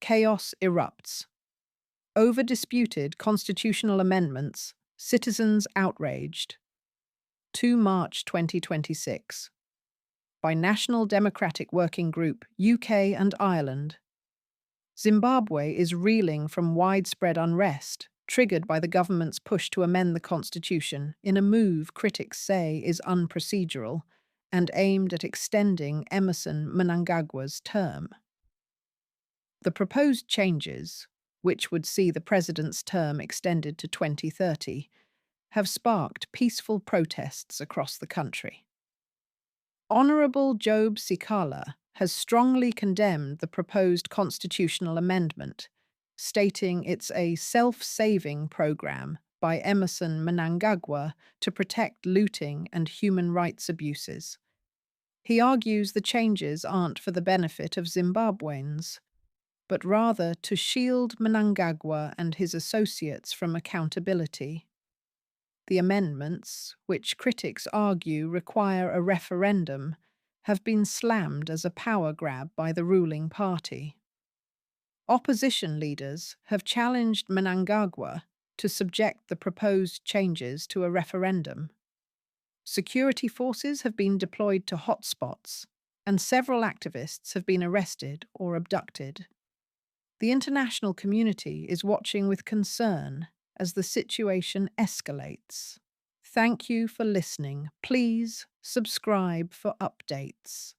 Chaos erupts. Over disputed constitutional amendments, citizens outraged. 2 March 2026. By National Democratic Working Group, UK and Ireland. Zimbabwe is reeling from widespread unrest, triggered by the government's push to amend the constitution in a move critics say is unprocedural and aimed at extending Emerson Mnangagwa's term. The proposed changes, which would see the president's term extended to 2030, have sparked peaceful protests across the country. Honourable Job Sikala has strongly condemned the proposed constitutional amendment, stating it's a self-saving program by Emerson Mnangagwa to protect looting and human rights abuses. He argues the changes aren't for the benefit of Zimbabweans, but rather to shield Mnangagwa and his associates from accountability. The amendments, which critics argue require a referendum, have been slammed as a power grab by the ruling party. Opposition leaders have challenged Mnangagwa to subject the proposed changes to a referendum. Security forces have been deployed to hotspots, and several activists have been arrested or abducted. The international community is watching with concern as the situation escalates. Thank you for listening. Please subscribe for updates.